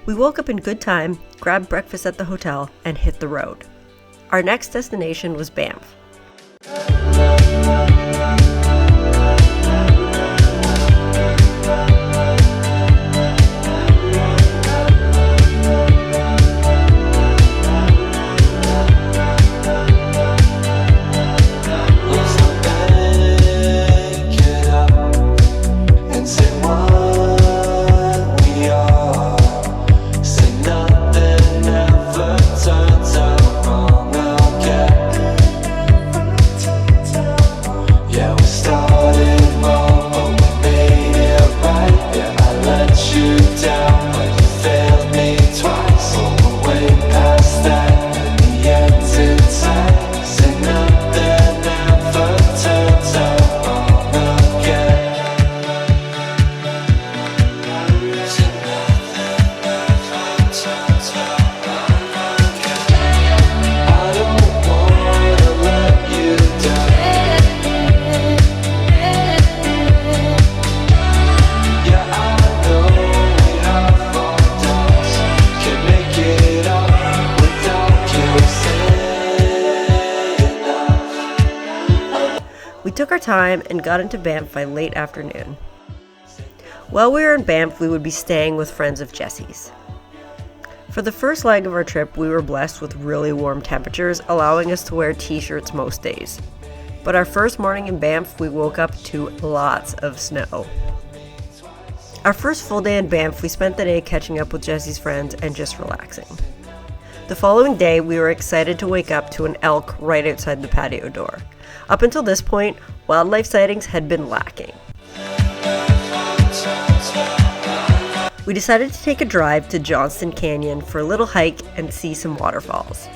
We woke up in good time, grabbed breakfast at the hotel, and hit the road. Our next destination was Banff. We took our time and got into Banff by late afternoon. While we were in Banff, we would be staying with friends of Jesse's. For the first leg of our trip, we were blessed with really warm temperatures, allowing us to wear t-shirts most days. But our first morning in Banff, we woke up to lots of snow. Our first full day in Banff, we spent the day catching up with Jesse's friends and just relaxing. The following day, we were excited to wake up to an elk right outside the patio door. Up until this point, wildlife sightings had been lacking. We decided to take a drive to Johnston Canyon for a little hike and see some waterfalls.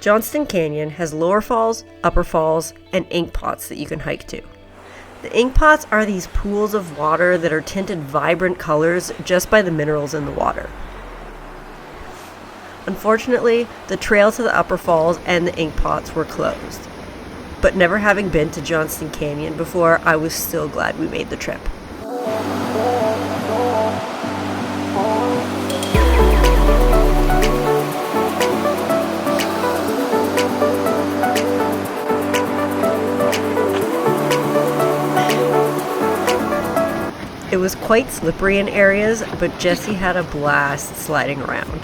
Johnston Canyon has lower falls, upper falls, and ink pots that you can hike to. The ink pots are these pools of water that are tinted vibrant colors just by the minerals in the water. Unfortunately, the trail to the upper falls and the ink pots were closed. But never having been to Johnston Canyon before, I was still glad we made the trip. It was quite slippery in areas, but Jesse had a blast sliding around.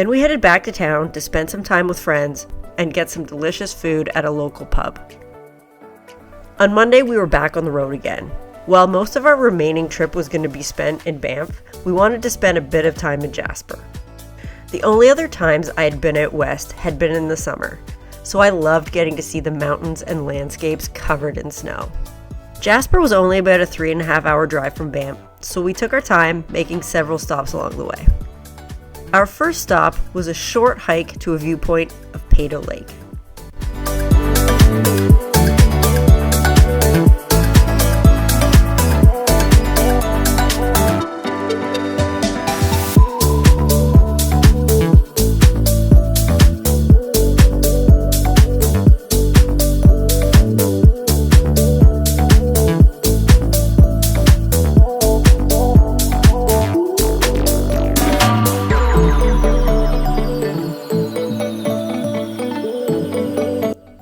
Then we headed back to town to spend some time with friends and get some delicious food at a local pub. On Monday, we were back on the road again. While most of our remaining trip was going to be spent in Banff, we wanted to spend a bit of time in Jasper. The only other times I had been out west had been in the summer, so I loved getting to see the mountains and landscapes covered in snow. Jasper was only about a 3.5-hour drive from Banff, so we took our time, making several stops along the way. Our first stop was a short hike to a viewpoint of Peyto Lake.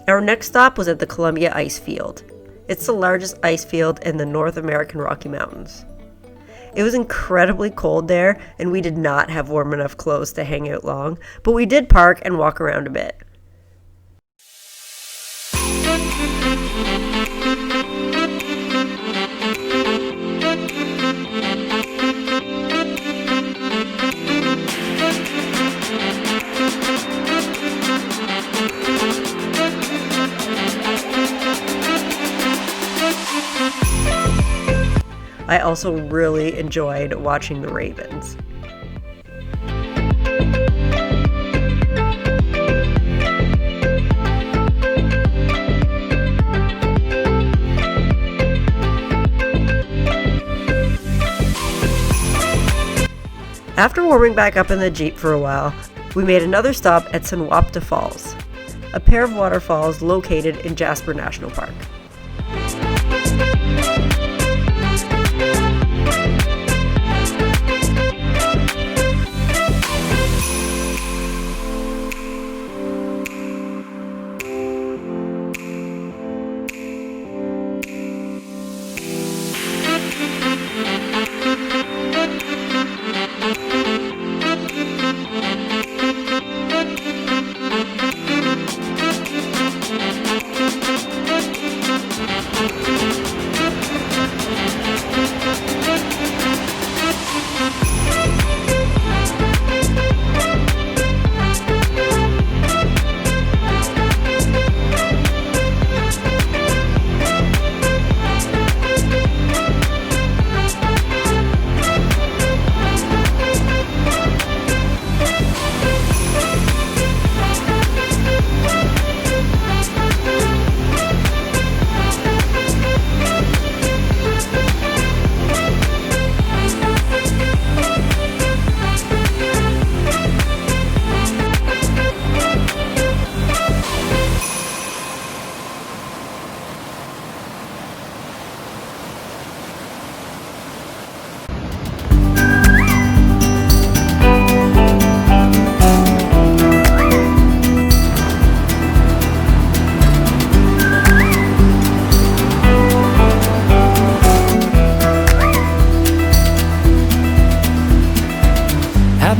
Our next stop was at the Columbia Icefield. It's the largest ice field in the North American Rocky Mountains. It was incredibly cold there, and we did not have warm enough clothes to hang out long, but we did park and walk around a bit. I also really enjoyed watching the ravens. After warming back up in the Jeep for a while, we made another stop at Sunwapta Falls, a pair of waterfalls located in Jasper National Park.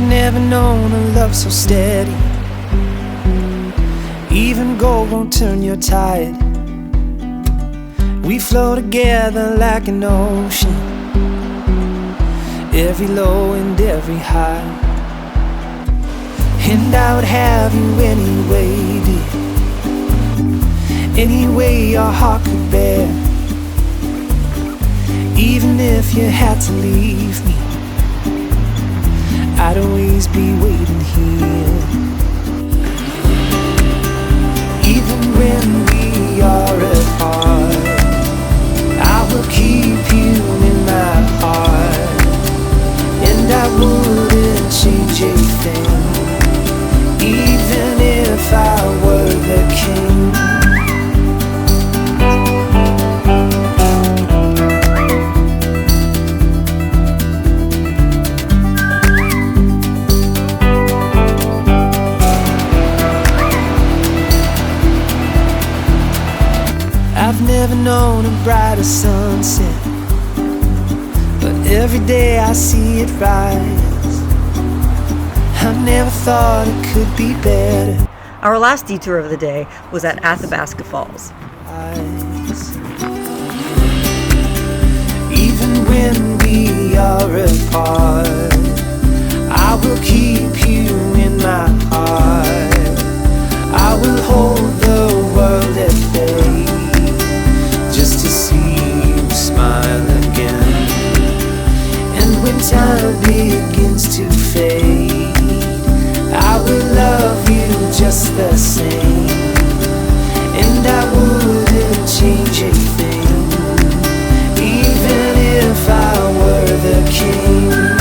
Never known a love so steady. Even gold won't turn your tide. We flow together like an ocean, every low and every high. And I would have you anyway, dear, any way your heart could bear. Even if you had to leave me, I'd always be waiting here. Even when we are apart, I will keep you in my heart, and I wouldn't change a thing, even if I were the king. I've never known a brighter sunset, but every day I see it rise. I never thought it could be better. Our last detour of the day was at Athabasca Falls. Even when we are apart, I will keep you in my heart. I will hold the world at bay just to see you smile again. And when time begins to fade, I will love you just the same, and I wouldn't change a thing, even if I were the king.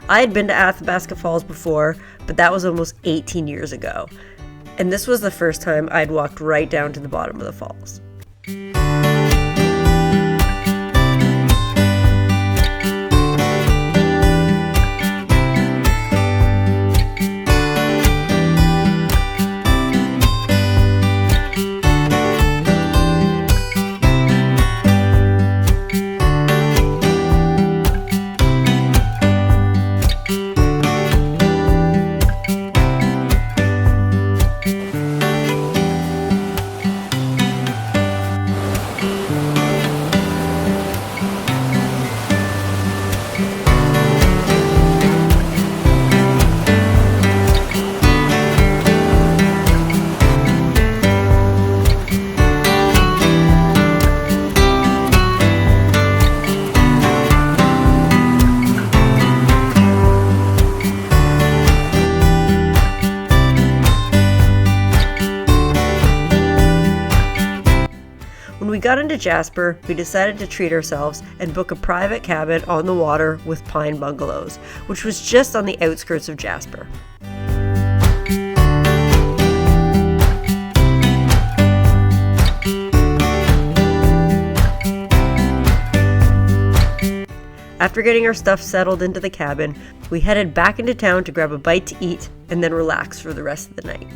I had been to Athabasca Falls before, but that was almost 18 years ago. And this was the first time I'd walked right down to the bottom of the falls. When we got into Jasper, we decided to treat ourselves and book a private cabin on the water with pine bungalows, which was just on the outskirts of Jasper. After getting our stuff settled into the cabin, we headed back into town to grab a bite to eat and then relax for the rest of the night.